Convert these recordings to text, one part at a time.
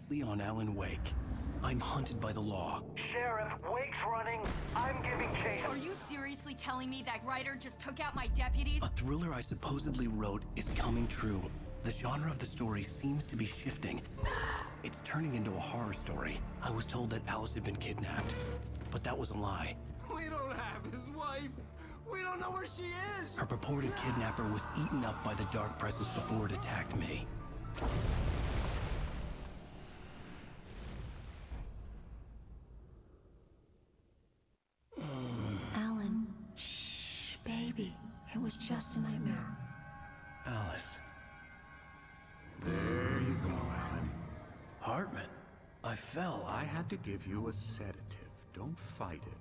completely on Alan Wake. I'm hunted by the law. Sheriff, Wake's running. I'm giving chase. Are you seriously telling me that writer just took out my deputies? A thriller I supposedly wrote is coming true. The genre of the story seems to be shifting. It's turning into a horror story. I was told that Alice had been kidnapped, but that was a lie. We don't have his wife. We don't know where she is. Her purported kidnapper was eaten up by the dark presence before it attacked me. Alan, shh, baby. It was just a nightmare. Alice. There you go, Alan. Hartman. I fell. I had to give you a sedative. Don't fight it.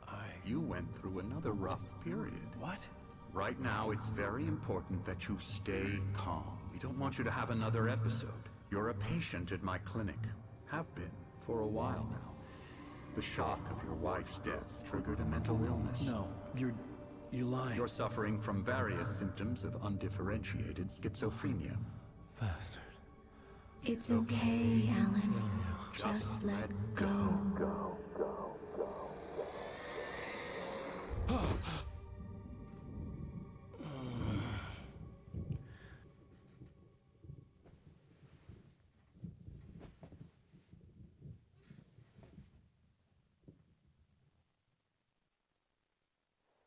You went through another rough period. What? Right now, it's very important that you stay calm. We don't want you to have another episode. You're a patient at my clinic. Have been for a while now. The shock of your wife's death triggered a mental illness. No, you're lying. You're suffering from various symptoms of undifferentiated schizophrenia. Bastard. It's okay, Alan. Just let go.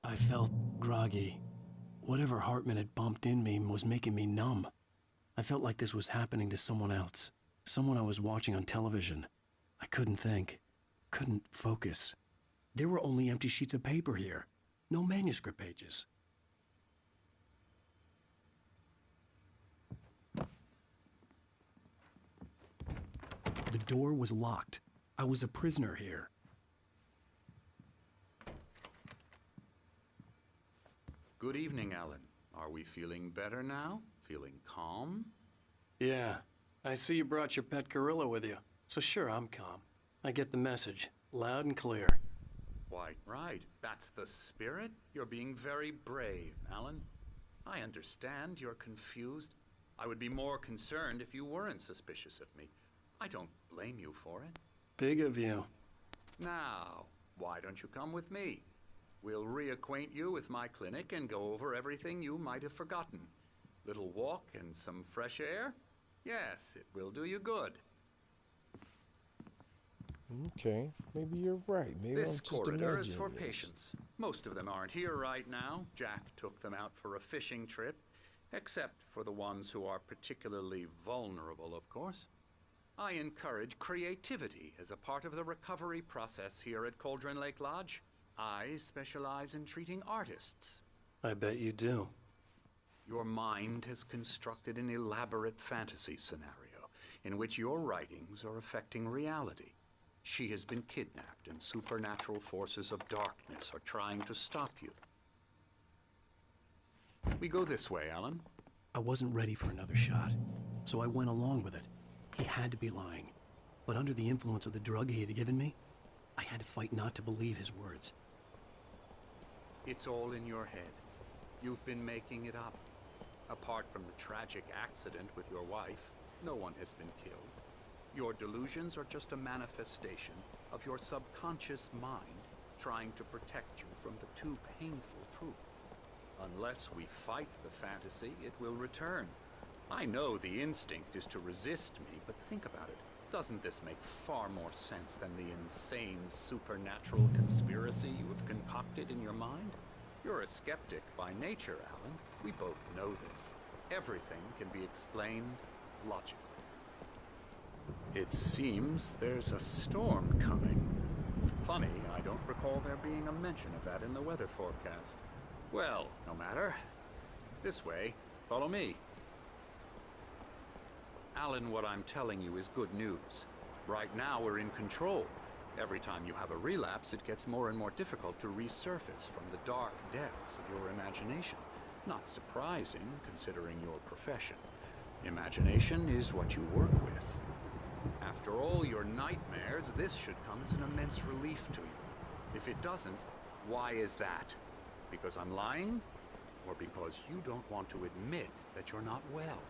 I felt groggy. Whatever Hartman had bumped in me was making me numb. I felt like this was happening to someone else. Someone I was watching on television. I couldn't think. Couldn't focus. There were only empty sheets of paper here. No manuscript pages. The door was locked. I was a prisoner here. Good evening, Alan. Are we feeling better now? Feeling calm? Yeah. I see you brought your pet gorilla with you. So sure, I'm calm. I get the message. Loud and clear. Why, right. That's the spirit. You're being very brave, Alan. I understand you're confused. I would be more concerned if you weren't suspicious of me. I don't blame you for it. Big of you. Now, why don't you come with me? We'll reacquaint you with my clinic and go over everything you might have forgotten. Little walk and some fresh air? Yes, it will do you good. Okay, maybe you're right. Maybe This I'm just corridor is for imagining this. patients. Most of them aren't here right now. Jack took them out for a fishing trip, except for the ones who are particularly vulnerable, of course. I encourage creativity as a part of the recovery process here at Cauldron Lake Lodge. I specialize in treating artists. I bet you do. Your mind has constructed an elaborate fantasy scenario in which your writings are affecting reality. She has been kidnapped and supernatural forces of darkness are trying to stop you. We go this way, Alan. I wasn't ready for another shot, so I went along with it. He had to be lying. But under the influence of the drug he had given me, I had to fight not to believe his words. It's all in your head. You've been making it up. Apart from the tragic accident with your wife, no one has been killed. Your delusions are just a manifestation of your subconscious mind trying to protect you from the too painful truth. Unless we fight the fantasy, it will return. I know the instinct is to resist me, but think about it. Doesn't this make far more sense than the insane supernatural conspiracy you have concocted in your mind? You're a skeptic by nature, Alan. We both know this. Everything can be explained logically. It seems there's a storm coming. Funny, I don't recall there being a mention of that in the weather forecast. Well, no matter. This way. Follow me. Alan, what I'm telling you is good news. Right now, we're in control. Every time you have a relapse, it gets more and more difficult to resurface from the dark depths of your imagination. Not surprising, considering your profession. Imagination is what you work with. After all your nightmares, this should come as an immense relief to you. If it doesn't, why is that? Because I'm lying? Or because you don't want to admit that you're not well?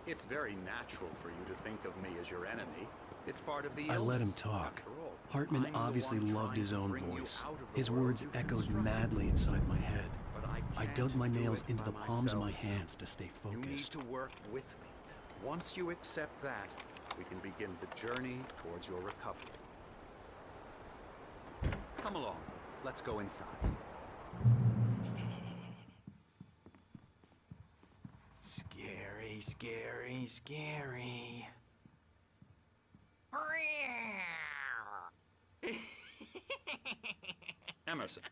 It's very natural for you to think of me as your enemy. It's part of the I let him illness, talk. after all. Hartman I'm the obviously one loved trying his to own bring you voice. out of the His world words you've echoed constructed. madly inside my head. But I can't dug my do nails it into by the palms of my myself. hands to stay You need focused. to work with me. Once you accept that, we can begin the journey towards your recovery. Come along. Let's go inside. Scary, scary, scary. Emerson.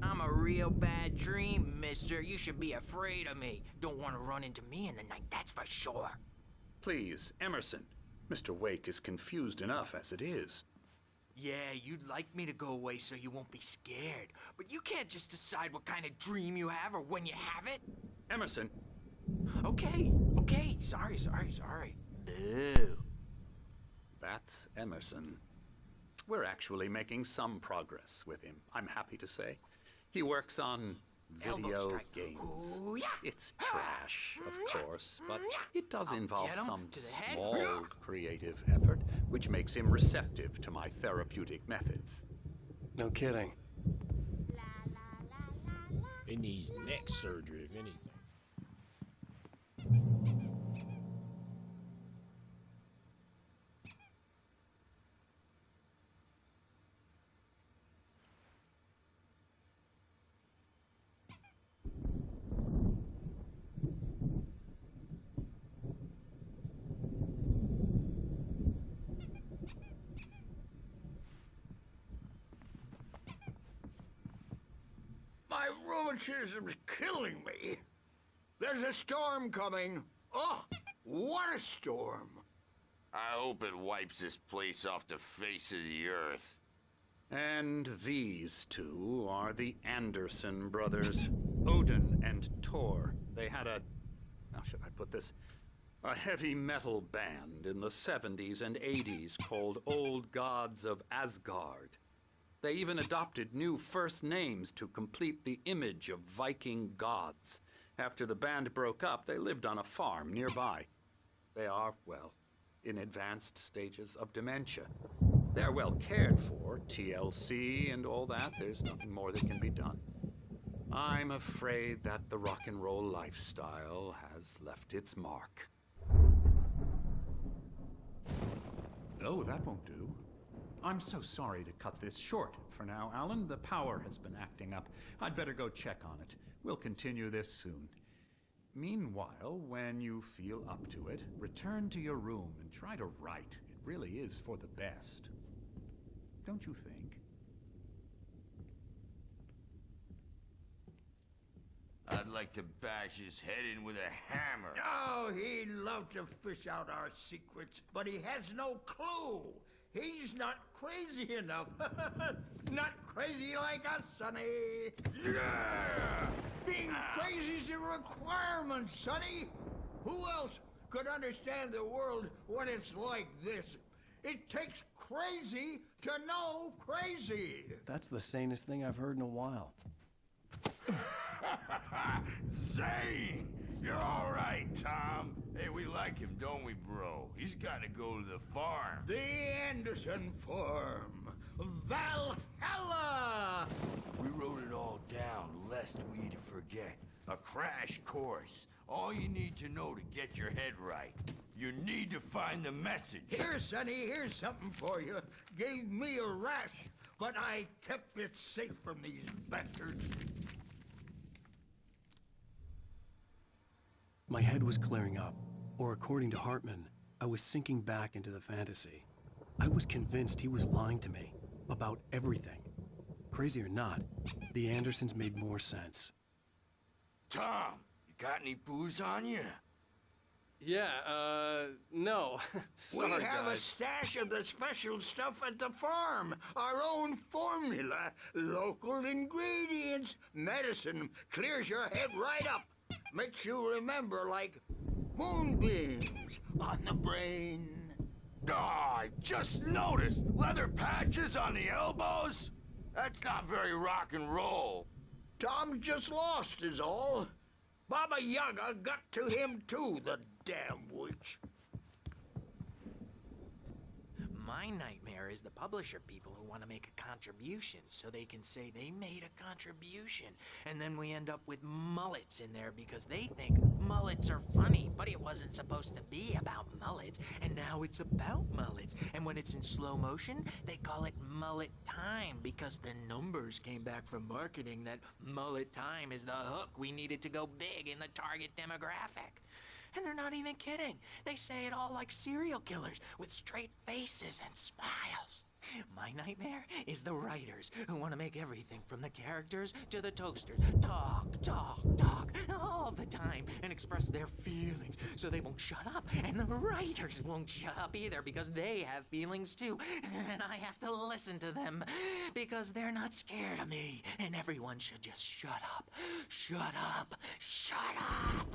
I'm a real bad dream, mister. You should be afraid of me. Don't want to run into me in the night, that's for sure. Please, Emerson. Mr. Wake is confused enough as it is. Yeah, you'd like me to go away so you won't be scared. But you can't just decide what kind of dream you have or when you have it. Emerson, Okay, sorry. Ew. that's Emerson. We're actually making some progress with him, I'm happy to say. He works on Elbow video strike. games. Ooh, yeah. It's trash, of course, but it does I'll involve get 'em some to the head. small creative effort, which makes him receptive to my therapeutic methods. No kidding. It needs neck surgery, if anything. My rheumatism's killing me. There's a storm coming. Oh, what a storm. I hope it wipes this place off the face of the earth. And these two are the Anderson brothers, Odin and Tor. They had how should I put this? A heavy metal band in the 70s and 80s called Old Gods of Asgard. They even adopted new first names to complete the image of Viking gods. After the band broke up, they lived on a farm nearby. They are, well, in advanced stages of dementia. They're well cared for, TLC and all that. There's nothing more that can be done. I'm afraid that the rock and roll lifestyle has left its mark. Oh, that won't do. I'm so sorry to cut this short for now, Alan. The power has been acting up. I'd better go check on it. We'll continue this soon. Meanwhile, when you feel up to it, return to your room and try to write. It really is for the best. Don't you think? I'd like to bash his head in with a hammer. Oh, he'd love to fish out our secrets, but he has no clue. He's not crazy enough. Not crazy like us, Sonny. Yeah! Being crazy's a requirement, Sonny. Who else could understand the world when it's like this? It takes crazy to know crazy. That's the sanest thing I've heard in a while. Zane! You're all right, Tom. Hey, we like him, don't we, bro? He's got to go to the farm. The Anderson Farm. Valhalla! We wrote it all down, lest we'd forget. A crash course. All you need to know to get your head right. You need to find the message. Here, Sonny, here's something for you. Gave me a rash, but I kept it safe from these bastards. My head was clearing up, or according to Hartman, I was sinking back into the fantasy. I was convinced he was lying to me about everything. Crazy or not, the Andersons made more sense. Tom, you got any booze on you? Yeah, no. Sorry, We have a guys. stash of the special stuff at the farm. Our own formula. Local ingredients. Medicine clears your head right up. Makes you remember like moonbeams on the brain. Oh, I just noticed. Leather patches on the elbows? That's not very rock and roll. Tom just lost is all. Baba Yaga got to him too, the damn witch. My nightmare is the publisher people who want to make a contribution so they can say they made a contribution. And then we end up with mullets in there because they think mullets are funny, but it wasn't supposed to be about mullets. And now it's about mullets. And when it's in slow motion, they call it mullet time because the numbers came back from marketing that mullet time is the hook we needed to go big in the target demographic. And they're not even kidding. They say it all like serial killers with straight faces and smiles. My nightmare is the writers who want to make everything from the characters to the toasters talk all the time and express their feelings so they won't shut up. And the writers won't shut up either because they have feelings too. And I have to listen to them because they're not scared of me. And everyone should just shut up. Shut up. Shut up.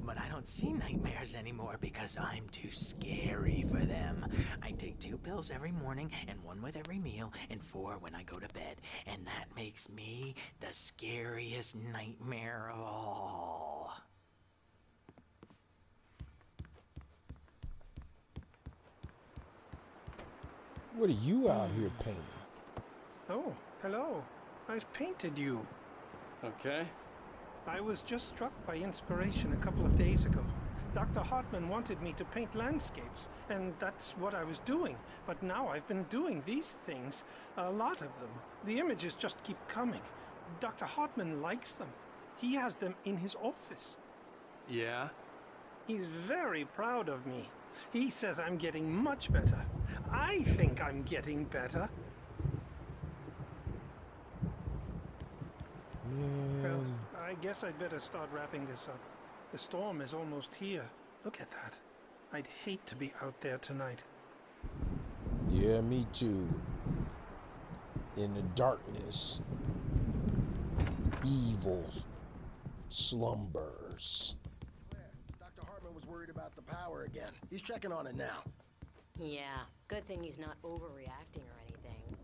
But I don't see nightmares anymore because I'm too scary for them. I take 2 pills every morning and 1 with every meal and 4 when I go to bed. And that makes me the scariest nightmare of all. What are you out here painting? Oh, hello. I've painted you. Okay. I was just struck by inspiration a couple of days ago. Dr. Hartman wanted me to paint landscapes, and that's what I was doing. But now I've been doing these things, a lot of them. The images just keep coming. Dr. Hartman likes them. He has them in his office. Yeah? He's very proud of me. He says I'm getting much better. I think I'm getting better. Well, I guess I'd better start wrapping this up. The storm is almost here. Look at that. I'd hate to be out there tonight. Yeah, me too. In the darkness, evil slumbers. Dr. Hartman was worried about the power again. He's checking on it now. Yeah, good thing he's not overreacting or anything.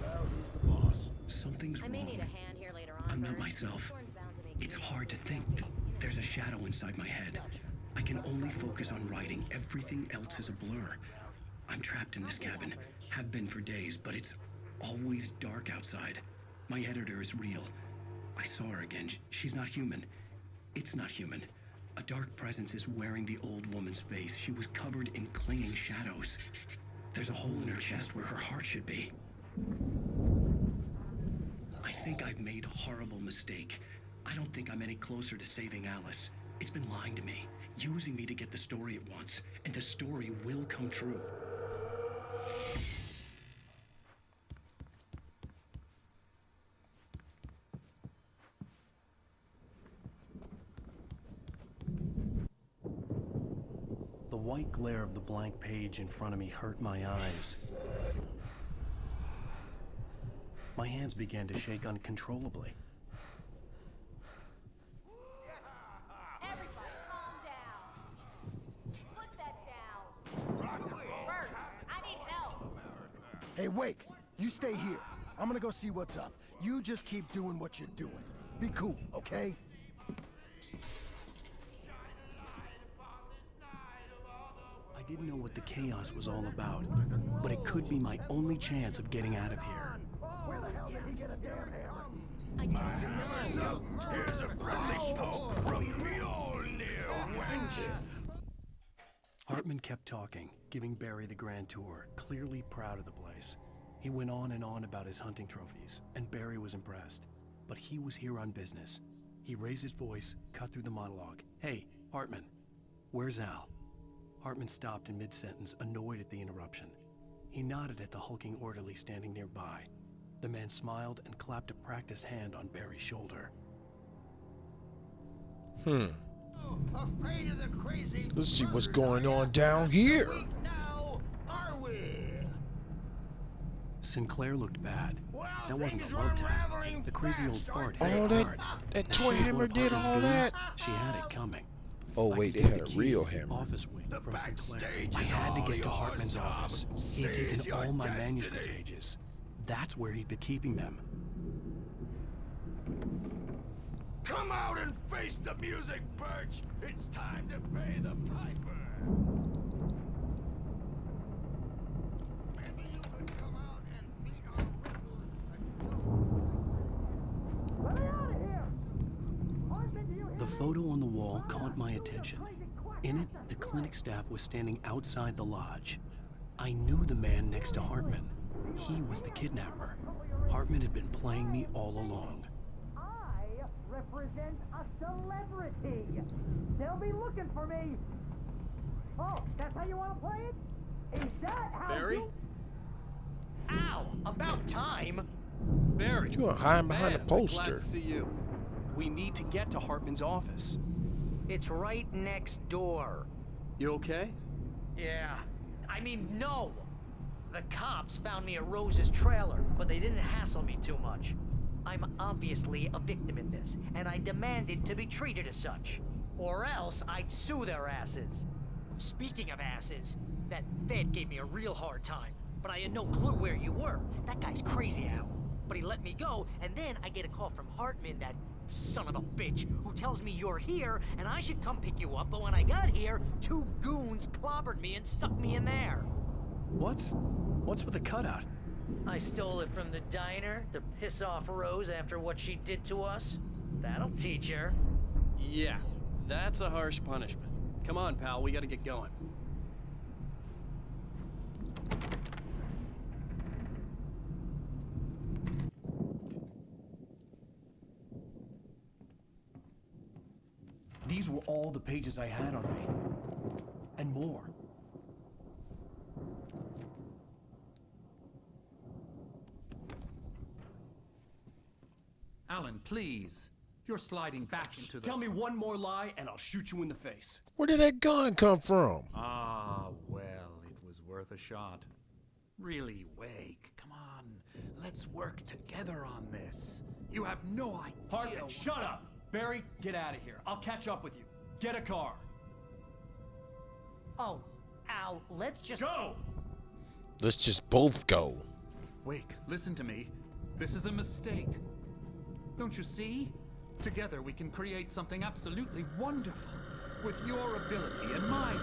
Well, he's the boss. Something's wrong. I may need a hand here later on. I'm not Bert. myself. Storm's bound to make It's you hard to think. you know. There's a shadow inside my head. I can only focus on writing. Everything else is a blur. I'm trapped in this cabin. Have been for days, but it's always dark outside. My editor is real. I saw her again. She's not human. It's not human. A dark presence is wearing the old woman's face. She was covered in clinging shadows. There's a hole in her chest where her heart should be. I think I've made a horrible mistake. I don't think I'm any closer to saving Alice. It's been lying to me, using me to get the story it wants, and the story will come true. The white glare of the blank page in front of me hurt my eyes. My hands began to shake uncontrollably. Everybody, calm down. Put that down. Bert, I need help. Hey, Wake, you stay here. I'm gonna go see what's up. You just keep doing what you're doing. Be cool, okay? I didn't know what the chaos was all about, but it could be my only chance of getting out of here. Where the hell did he get a damn hammer? I don't know. Here's a friendly poke from Mjolnir, wench. Hartman kept talking, giving Barry the grand tour, clearly proud of the place. He went on and on about his hunting trophies, and Barry was impressed. But he was here on business. He raised his voice, cut through the monologue. Hey, Hartman, where's Al? Hartman stopped in mid-sentence, annoyed at the interruption. He nodded at the hulking orderly standing nearby. The man smiled and clapped a practiced hand on Barry's shoulder. Afraid of the crazy. Let's see what's going on down here. Now, are we? Sinclair looked bad. Well, That wasn't a things love are tap. unraveling The crazy old fast, fart aren't hit they? hard. that If she toy was one hammer of did Hartman's all goons, that? She had it coming. Oh I wait, could they get had the a key real to the hammer. office wing The from Sinclair. backstage I is had to all get to yours, Hartman's Tom. office. He had Seize taken your all my destiny. manuscript pages. That's where he'd been keeping them. Come out and face the music, Birch! It's time to pay the piper! Maybe you could come out and beat our record. Let me out of here! Hartman, do you hear The me? photo on the wall caught my attention. In it, the clinic staff was standing outside the lodge. I knew the man next to Hartman. He was the kidnapper. Hartman had been playing me all along. I represent a celebrity. They'll be looking for me. Oh, that's how you want to play it? Is that how Barry? you... Ow! About time! Barry! You are hiding behind a Glad poster. to see you. We need to get to Hartman's office. It's right next door. You okay? Yeah. I mean, no! The cops found me at Rose's trailer, but they didn't hassle me too much. I'm obviously a victim in this, and I demanded to be treated as such. Or else I'd sue their asses. Speaking of asses, that Fed gave me a real hard time, but I had no clue where you were. That guy's crazy, Al. But he let me go, and then I get a call from Hartman, that son of a bitch, who tells me you're here, and I should come pick you up, but when I got here, 2 goons clobbered me and stuck me in there. What's with the cutout? I stole it from the diner to piss off Rose after what she did to us. That'll teach her. Yeah, that's a harsh punishment. Come on, pal, we gotta get going. These were all the pages I had on me. And more. Alan, please. You're sliding back into the... Tell me one more lie and I'll shoot you in the face. Where did that gun come from? Ah, well, it was worth a shot. Really, Wake, come on. Let's work together on this. You have no idea... Hartman, shut up! Barry, get out of here. I'll catch up with you. Get a car. Oh, Al, let's just... Go! Let's just both go. Wake, listen to me. This is a mistake. Don't you see? Together we can create something absolutely wonderful. With your ability and mine.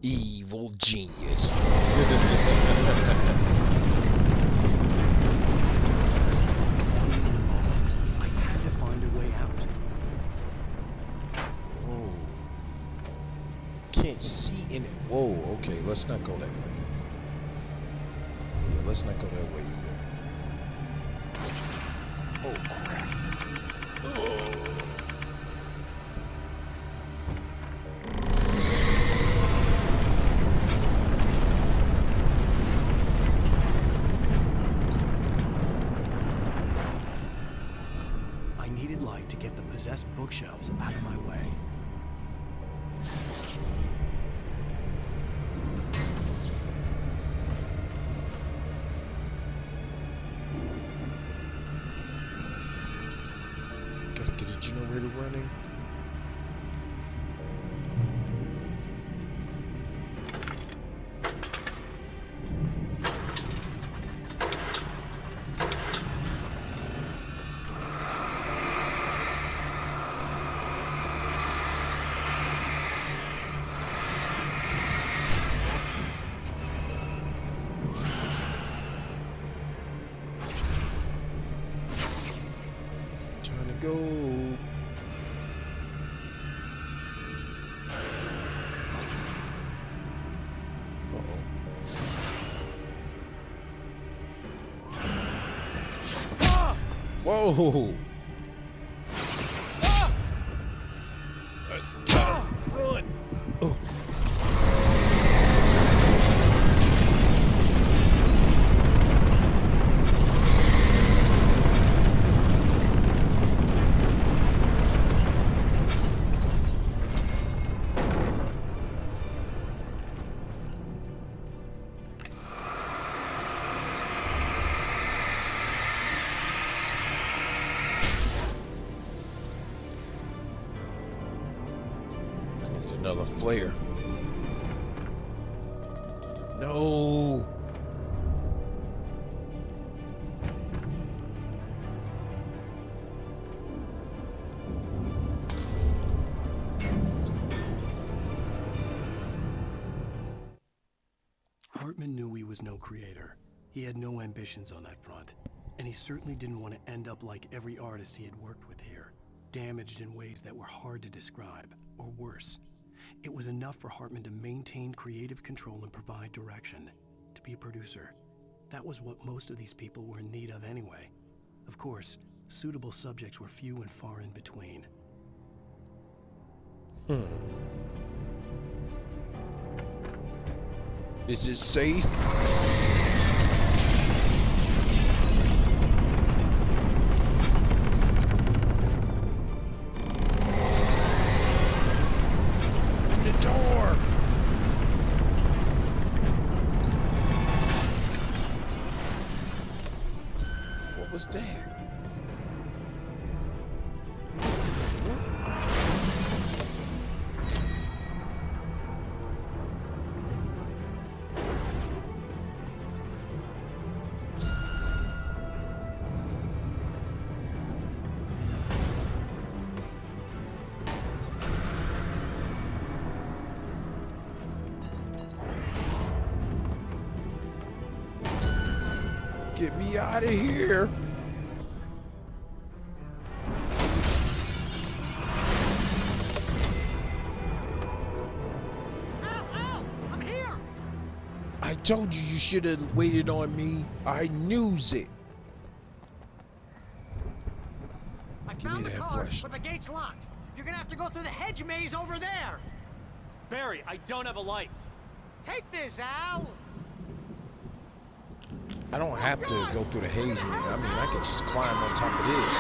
Evil genius. I had to find a way out. Oh. Can't see in it. Whoa, okay, let's not go that way. Yeah, let's not go that way either. Oh, crap. Oh. To get the possessed bookshelves out of my way. Gotta get a generator running. Go. Ah! Whoa! Ah! Run! Oh. a flare. No. Hartman knew he was no creator. He had no ambitions on that front. And he certainly didn't want to end up like every artist he had worked with here, damaged in ways that were hard to describe, or worse. It was enough for Hartman to maintain creative control and provide direction, to be a producer. That was what most of these people were in need of anyway. Of course, suitable subjects were few and far in between. Is it safe? The door. What was that? Get me out of here. Al! I'm here! I told you should have waited on me. I knew it. I Give me found the that car, flash. but the gate's locked. You're gonna have to go through the hedge maze over there. Barry, I don't have a light. Take this, Al! I don't have to go through the haze, man. I mean, I can just climb on top of this.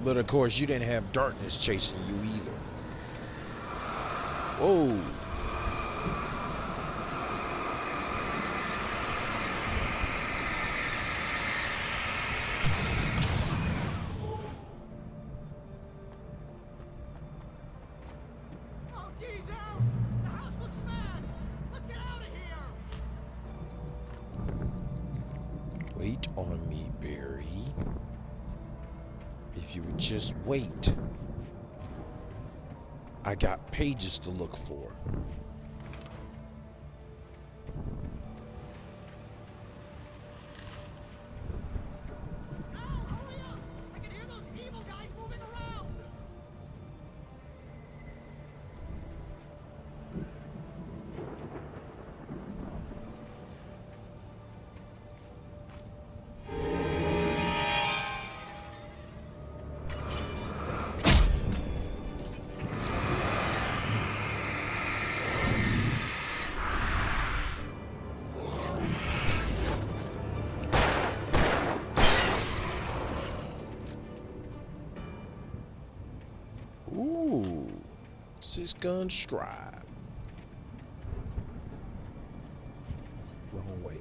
But of course, you didn't have darkness chasing you either. Whoa. Oh, geez, Al! The house looks bad! Let's get out of here! Wait on me, Barry. If you would just wait. I got pages to look for. Al, hurry up! I can hear those evil guys moving around! Ooh, Sis Gun Stride. Wrong way.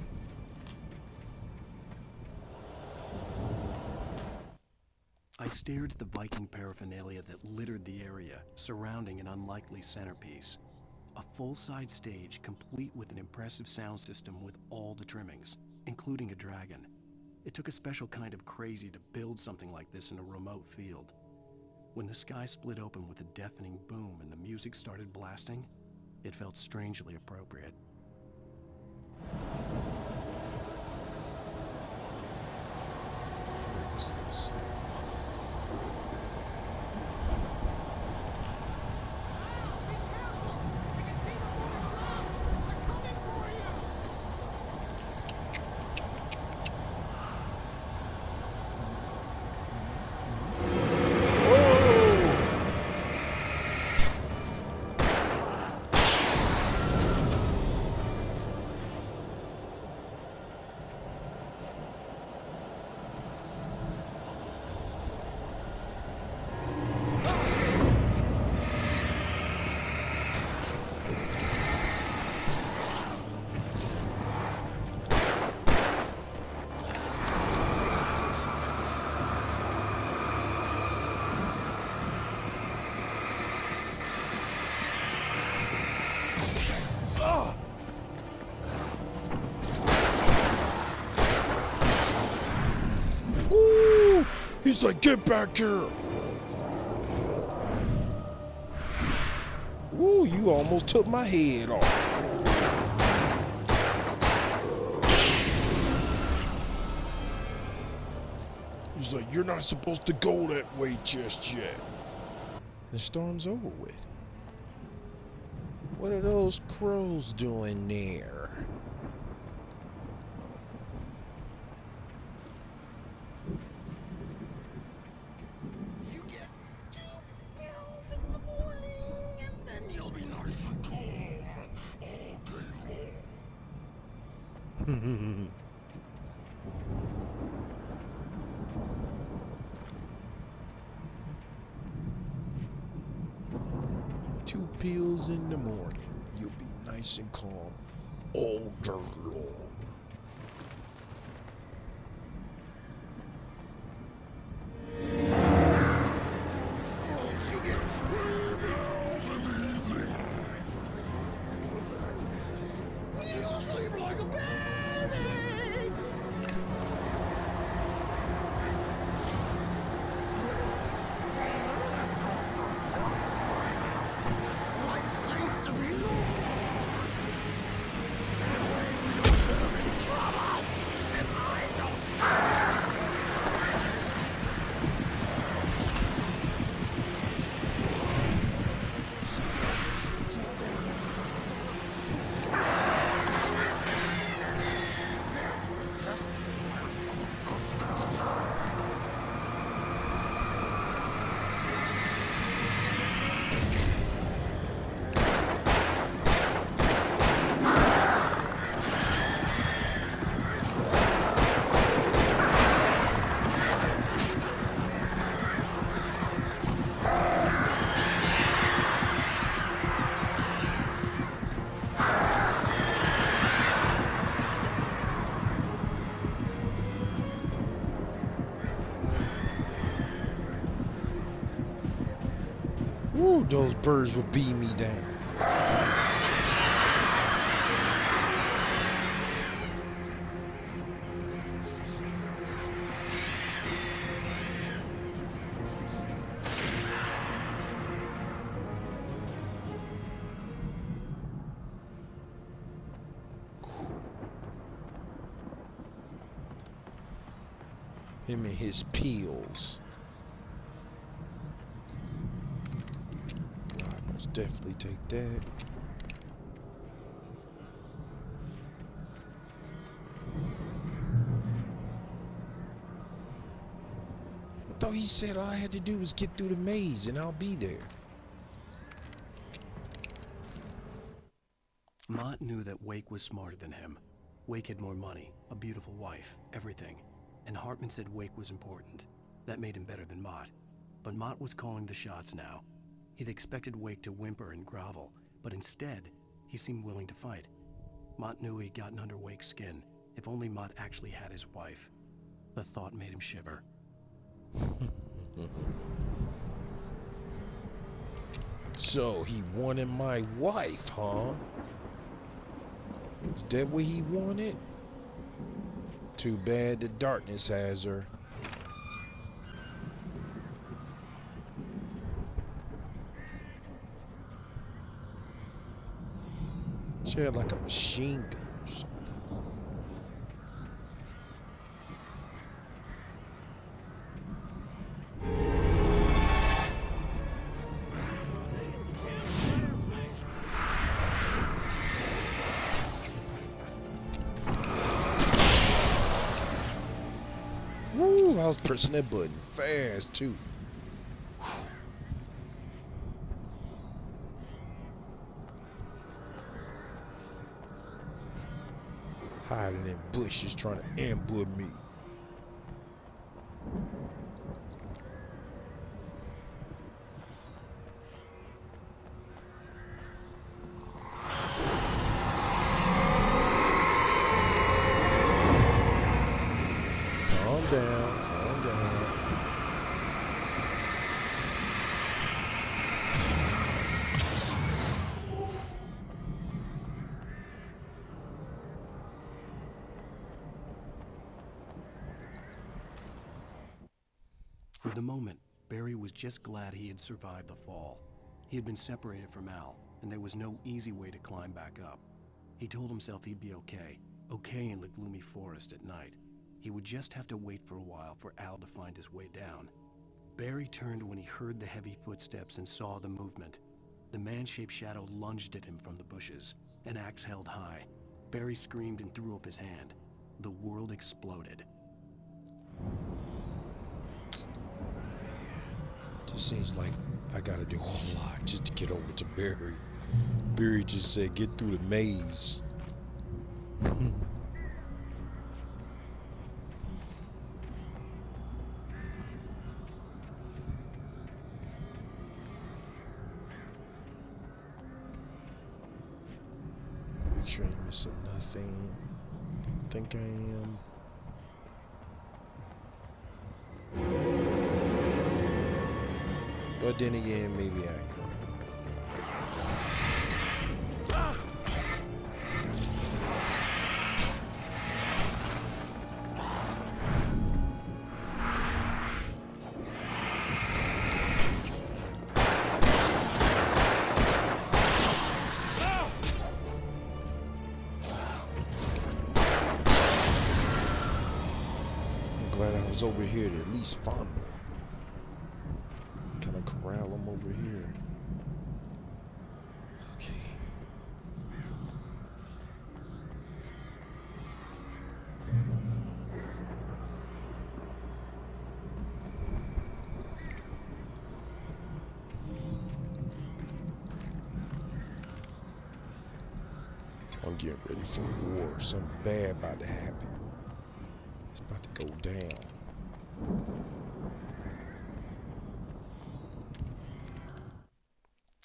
I stared at the Viking paraphernalia that littered the area, surrounding an unlikely centerpiece. A full-size stage complete with an impressive sound system with all the trimmings, including a dragon. It took a special kind of crazy to build something like this in a remote field. When the sky split open with a deafening boom and the music started blasting, it felt strangely appropriate. What's this? Woo! He's like, get back here! Woo, you almost took my head off. He's like, you're not supposed to go that way just yet. The storm's over with. What are those crows doing there? You get 2 pills in the morning, and then you'll be nice and calm all day long. 2 pills in the morning. You'll be nice and calm all day long. You get 3 pills in the evening. You'll sleep like a baby. Woo, those birds will beat me down. Him and his pills. I most definitely take that. I thought he said all I had to do was get through the maze and I'll be there. Mott knew that Wake was smarter than him. Wake had more money, a beautiful wife, everything. And Hartman said Wake was important. That made him better than Mott. But Mott was calling the shots now. He'd expected Wake to whimper and grovel, but instead, he seemed willing to fight. Mott knew he'd gotten under Wake's skin. If only Mott actually had his wife. The thought made him shiver. So he wanted my wife, huh? Is that what he wanted? Too bad the darkness has her. She had like a machine gun or something. Woo, I was pressing that button fast too. Hiding in bushes trying to ambush me. Calm down, calm down. For the moment, Barry was just glad he had survived the fall. He had been separated from Al, and there was no easy way to climb back up. He told himself he'd be okay in the gloomy forest at night. He would just have to wait for a while for Al to find his way down. Barry turned when he heard the heavy footsteps and saw the movement. The man-shaped shadow lunged at him from the bushes, an axe held high. Barry screamed and threw up his hand. The world exploded. Just seems like I gotta do a lot just to get over to Barry. Barry just said, get through the maze. Make sure I'm missing nothing. I think I am. But then again, maybe I am. I'm glad I was over here to at least find them. Kind of corral them over here. Okay. I'm getting ready for war. Something bad about to happen. It's about to go down.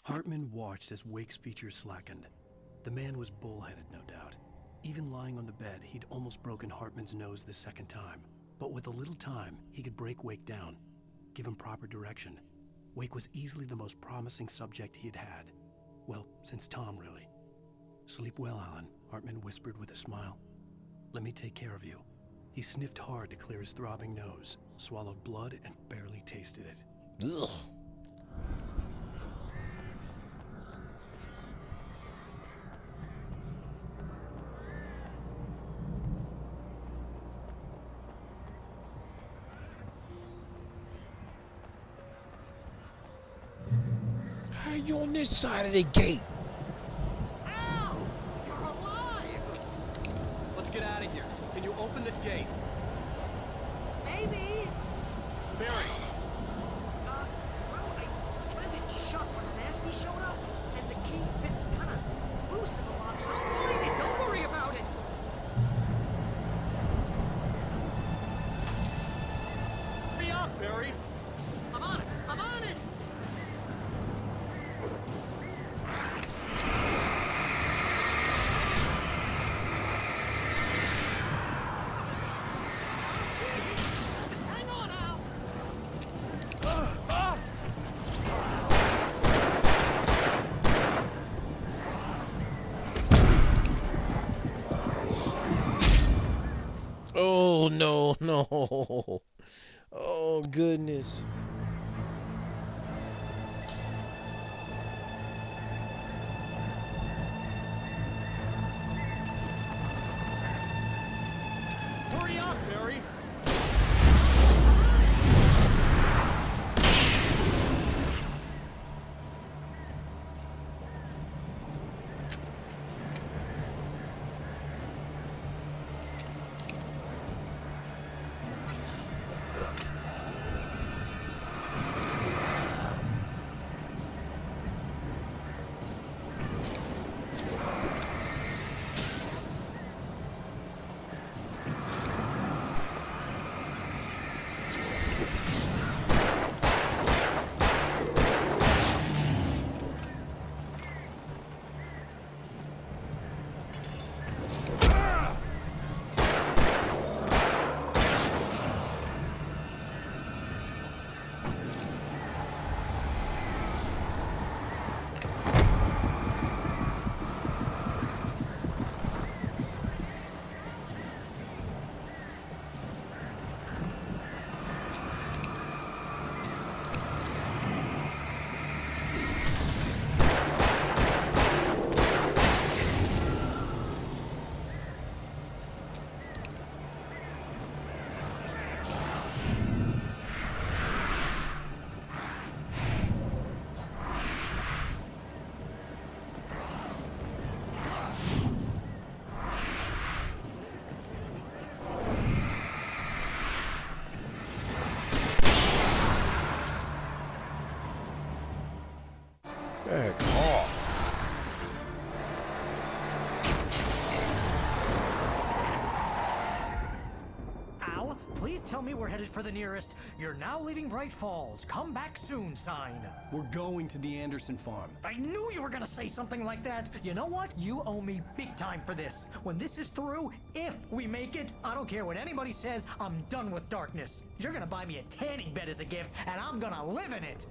Hartman watched as Wake's features slackened. The man was bullheaded, no doubt. Even lying on the bed, he'd almost broken Hartman's nose the second time. But with a little time, he could break Wake down, give him proper direction. Wake was easily the most promising subject he had had. Well, since Tom, really. Sleep well, Alan, Hartman whispered with a smile. Let me take care of you. He sniffed hard to clear his throbbing nose, swallowed blood, and barely tasted it. Ugh. How are you on this side of the gate? Al! You're alive! Let's get out of here. Can you open this gate? Maybe. Barry! Well, I slammed it shut when the nasty showed up, and the key fits kind of loose in the lock, so I'll find it. Don't worry about it. Hurry up, Barry! I'm on it. I'm on it. Just hang on, Al. Oh no, no. Oh goodness. Hurry up, Barry! Back off. Al, please tell me we're headed for the nearest "You're now leaving Bright Falls. Come back soon" sign. We're going to the Anderson farm. I knew you were gonna say something like that. You know what? You owe me big time for this. When this is through, if we make it, I don't care what anybody says, I'm done with darkness. You're gonna buy me a tanning bed as a gift, and I'm gonna live in it.